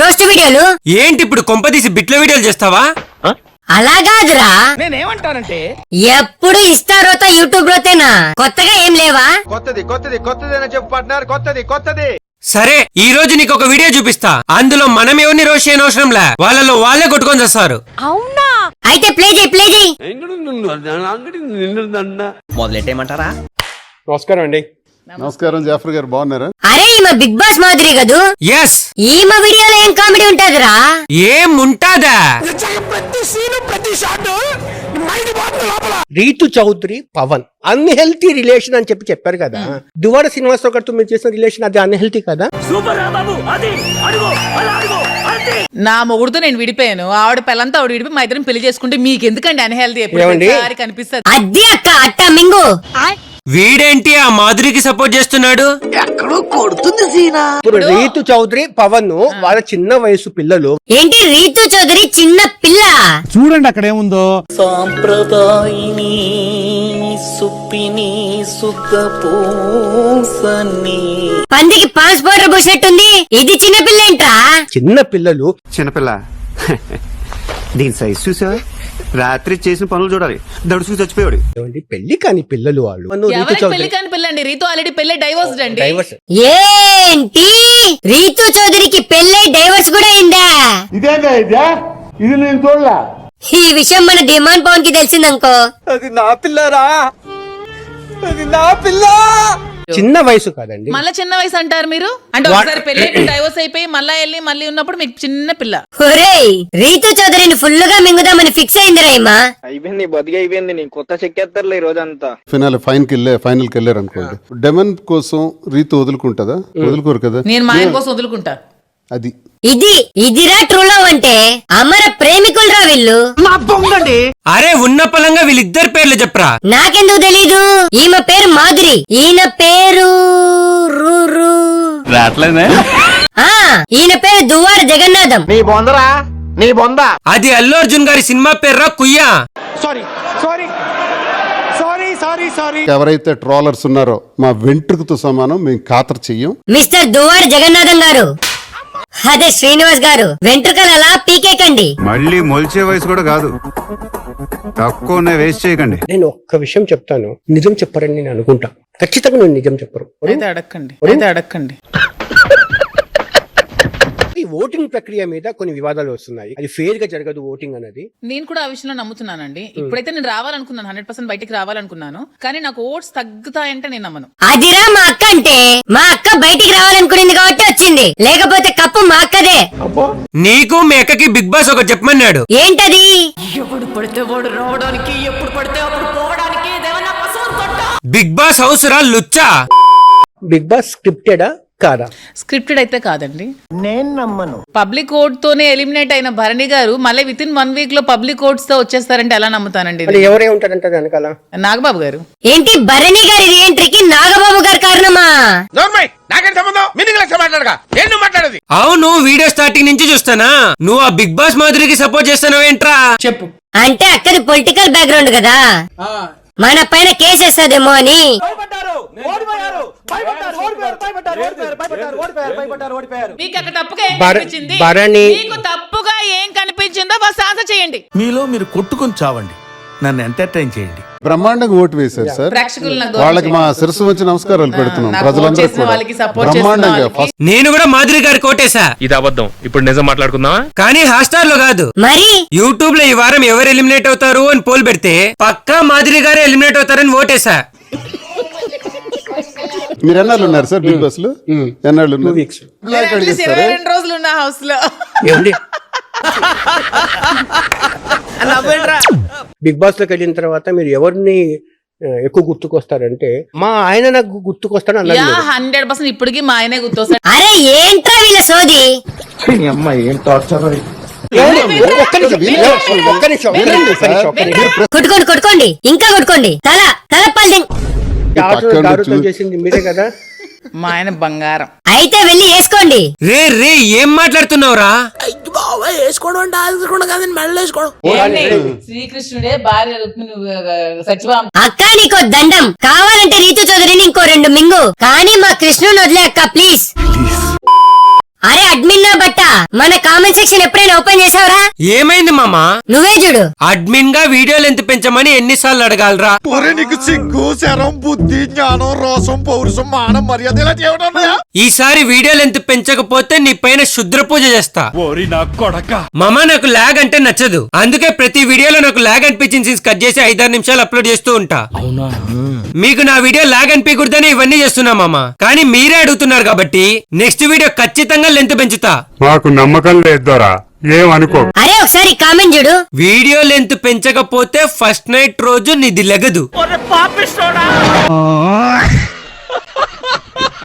Roast వీడియోలు. ఏంటి ఇప్పుడు కొంపదీసి బిట్ల వీడియోలు చేస్తావా? అలా కాదురా, నేనేమంటానంటే ఎప్పుడు ఇస్తారోతో యూట్యూబ్ లోతేనా, కొత్తగా ఏం లేవా? కొత్తది చెప్పు పార్ట్నర్, కొత్తది. సరే, ఈ రోజు నీకు ఒక వీడియో చూపిస్తా. అందులో మనం ఎవరిని రోస్ట్ చేయని అవసరం లే, వాళ్ళలో వాళ్ళే కొట్టుకొని చేస్తారు. అవునా? అయితే ప్లే చేయి. మొదలెట్టేయమంటారా? నమస్కారం అండి. నమస్కారం జాఫర్ గారు, బాగున్నారా? అరే ఈమె బిగ్ బాస్ మాదిరి కదూ. ఎస్, ఈమె వీడియోలో ఏం కామెడీ ఉంటదిరా? ఏం ఉంటదా? రీతు చౌదరి పవన్ అన్హెల్తీ రిలేషన్ అని చెప్పారు కదా. దువ్వాడ శ్రీనివాసరావు గారితో మీరు చేసిన రిలేషన్ అది అన్హెల్తీ కదా? నా మొగుడుతో నేను విడిపోయాను, ఆవిడ పిల్లంతా ఆవిడ విడిపోయి మా ఇద్దరం పెళ్లి చేసుకుంటే మీకు ఎందుకండి అన్హెల్తీ? కనిపిస్తుంది అద్దె అక్క అట్ట మింగు. వీడేంటి ఆ మాధురికి సపోర్ట్ చేస్తున్నాడు? ఇప్పుడు రీతు చౌదరి పవన్ వాళ్ళ చిన్న వయసు పిల్లలు. ఏంటి రీతు చౌదరి చిన్న పిల్ల? చూడండి అక్కడ ఏముందో. సాంప్రదాయిని సుప్పిని సుఖపూసని పందికి పాస్ పౌడర్ పోసినట్టుంది. ఇది చిన్న పిల్ల ఏంట్రా? చిన్న పిల్లలు. చిన్నపిల్ల దీని సైజ్ చూసా? రాత్రి చేసిన పనులు చూడాలి, దడుచుకు చచ్చిపోయాడు. పెళ్లి కాని పిల్లలు వాళ్ళు. పెళ్లి కాని పిల్లండి. రీతు ఆల్రెడీ పెళ్లి డైవోర్స్ అండి. ఏంటి రీతు చౌదరికి పెళ్ళై డైవర్స్ కూడా అయిందా? ఇది నేను చూడలా. ఈ విషయం మన డిమాండ్ పవన్ కి తెలిసిందనుకో. అది నా పిల్లరా, అది నా పిల్ల. చిన్న వయసు కాదండి, మళ్ళా చిన్న వయసు అంటారు మీరు. అంటే ఒకసారి పెళ్లి డైవోర్స్ అయిపోయి మళ్ళీ ఉన్నప్పుడు మీకు చిన్న పిల్ల. ఒరేయ్, రీతు చౌదరిని ఫుల్ గా మింగుదామని ఫిక్స్ అయిందిరా ఈమా. అయిపోయింది, బతికి అయిపోయింది. నీ కొత్త చెక్కేస్తారులే ఈ రోజంతా. ఫైనల్ కి వెళ్ళారు అనుకోండి. డెమన్ కోసం రీతు వదులుకుంటదా? వదులుకోరు కదా. నేను మా ఆయన కోసం వదులుకుంటా. అది ఇదిరా ట్రూ లవ్ అంటే. అమర ప్రేమికులరా వీళ్ళు. అరే ఉన్న పలంగా వీళ్ళిద్దరి పేర్లు చెప్పరా. నాకెందుకు తెలీదు? ఈమె పేరు మాధురి, ఈయన పేరు ఈయన పేరు దువ్వాడ జగన్నాథం. నీ బొందరా, నీ బొంద. అది అల్లు అర్జున్ గారి సినిమా పేర్రా కుయ్యా. సారీ. ఎవరైతే ట్రోలర్స్ ఉన్నారో మా వెంట్రుకతో సమానం మేము ఖాతరు చెయ్యం. మిస్టర్ దువ్వాడ జగన్నాథం గారు, అదే శ్రీనివాస్ గారు, వెంట్రుకలు అలా పీకేకండి. మళ్ళీ మొలిచే వయసు కూడా కాదు, తక్కువనే వేస్ట్ చేయకండి. నేను ఒక్క విషయం చెప్తాను, నిజం చెప్పరని నేను అనుకుంటా. ఖచ్చితంగా నేను నిజం చెప్పరు. అయితే అడగండి. ఈ ఓటింగ్ ప్రక్రియ మీద కొన్ని వివాదాలు వస్తున్నాయి. అది ఫెయిర్ గా జరగదు ఓటింగ్ అనేది. నేను కూడా ఆ విషయంలో నమ్ముతున్నానండి. ఇప్పుడైతే నేను రావాలనుకున్నాను, 100% బయటికి రావాలనుకున్నాను. కానీ నాకు ఓట్స్ తగ్గుతాయంటే నేను నమ్మను. అదిరా మా అక్క అంటే. మా అక్క బయటికి రావాలనుకునేది కాబట్టి వచ్చింది, లేకపోతే కప్పు మా అక్కదే. నీకు మీ అక్కకి బిగ్ బాస్ ఒకటి చెప్పమన్నాడు. ఏంటది? ఎప్పుడు పడితే వాడు రావడానికి, ఎప్పుడు పడితే అప్పుడు పోవడానికి బిగ్ బాస్ హౌస్ రా లుచ్చా. బిగ్ బాస్ స్క్రిప్టెడా కాదా? స్క్రిప్టెడ్ అయితే కాదండి. నేను నమ్మను. పబ్లిక్ ఓట్ తోనే ఎలిమినేట్ అయిన భరణి గారు మళ్ళీ విత్ ఇన్ 1 వీక్ లో పబ్లిక్ ఓట్స్ తో వచ్చేస్తారంటే ఎలా నమ్ముతానండి? ఎవరే ఉంటారంట వెనకాల? నాగబాబు గారు. ఏంటి భరణి గారి రీఎంట్రీకి నాగబాబు గారు కారణమా? అవును, వీడియో స్టార్టింగ్ నుంచి చూస్తానా. నువ్వు ఆ బిగ్ బాస్ మాధురికి సపోర్ట్ చేస్తానవేంట్రా? చెప్పు. అంటే అక్కది పొలిటికల్ బ్యాక్గ్రౌండ్ కదా, మన పైన కేసేస్తాదేమో అని. మీకు అక్కడ తప్పుగా ఏం కనిపించింది? మీకు తప్పుగా ఏం కనిపించిందో బస్ ఆన్సర్ చేయండి. మీలో మీరు కొట్టుకొని చావండి, నన్ను ఎంటర్టైన్ చేయండి. బ్రహ్మాండంగా ఓటు వేశారు సార్. వాళ్ళకి మా శిరస్సు వచ్చి నమస్కారాలు పెడుతున్నాం. ప్రజలందరూ బ్రహ్మాండంగా. నేను కూడా మాధురి గారికి ఓటేసా. ఇది అబద్ధం, ఇప్పుడు నిజం మాట్లాడుకుందామా? కానీ హాట్‌స్టార్ లో కాదు, మరి యూట్యూబ్ లో ఈ వారం ఎవరు ఎలిమినేట్ అవుతారు అని పోల్ పెడితే పక్కా మాధురి గారు ఎలిమినేట్ అవుతారని ఓటేసా. మీరు ఎన్నాళ్ళు ఉన్నారు సార్ బిగ్ బాస్ లో? ఎన్నాళ్ళు ఉన్నారు? 22 రోజులు ఉన్న హౌస్ లో. బిగ్ బాస్ లోకి వెళ్ళిన తర్వాత మీరు ఎవరిని ఎక్కువ గుర్తుకొస్తారంటే? మా ఆయన నాకు గుర్తుకొస్తాడు అన్నారు. 100% ఇప్పటికీ మా ఆయనే గుర్తొస్తాడు. అరే ఏంట్రా వీళ్ళ సోది? కొట్టుకోండి, ఇంకా కొట్టుకోండి. తల పల్లి చేసింది మీరే కదా. మా ఆయన బంగారం. అయితే వెళ్ళి వేసుకోండి. రే ఏం మాట్లాడుతున్నావురా? శ్రీకృష్ణుడే భార్య సత్యభామ. అక్క నీకో దండం. కావాలంటే రీతు చౌదరిని ఇంకో 2 మింగు, కానీ మా కృష్ణుని వదిలే అక్క ప్లీజ్. అరే అడ్మిన్ నా బట్ట మన కామెంట్ సెక్షన్ ఎప్పుడైనా ఓపెన్ చేసావురా? ఏమైంది మామా? నువ్వే చూడు. అడ్మిన్ గా వీడియో లెంత్ పెంచమని ఎన్నిసార్లు అడగాలరా? నీకు సిగ్గు శరం బుద్ధి జ్ఞానం రోసం పౌరుషం మానం మర్యాద ఇలాంటి ఏమైనా ఉన్నాయా? ఈసారి వీడియో లెంత్ పెంచకపోతే నీ పైన శుద్ర పూజ చేస్తా. ఓరి నా కొడక. మామా నాకు లాగ్ అంటే నచ్చదు, అందుకే ప్రతి వీడియోలో నాకు లాగ్ అనిపించిన సీన్స్ కట్ చేసి 5-6 నిమిషాలు అప్లోడ్ చేస్తూ ఉంటా. మీకు నా వీడియో లాగ్ అనిపించకూడదని ఇవన్నీ చేస్తున్నా మామా, కానీ మీరే అడుగుతున్నారు కాబట్టి నెక్స్ట్ వీడియో ఖచ్చితంగా లెంత్ పెంచుతా. మాకు నమ్మకం లేదురా, ఏమనుకో. అరే ఒకసారి కామెంట్ చూడు. వీడియో లెంత్ పెంచకపోతే ఫస్ట్ నైట్ రోజు నీది లెగదు.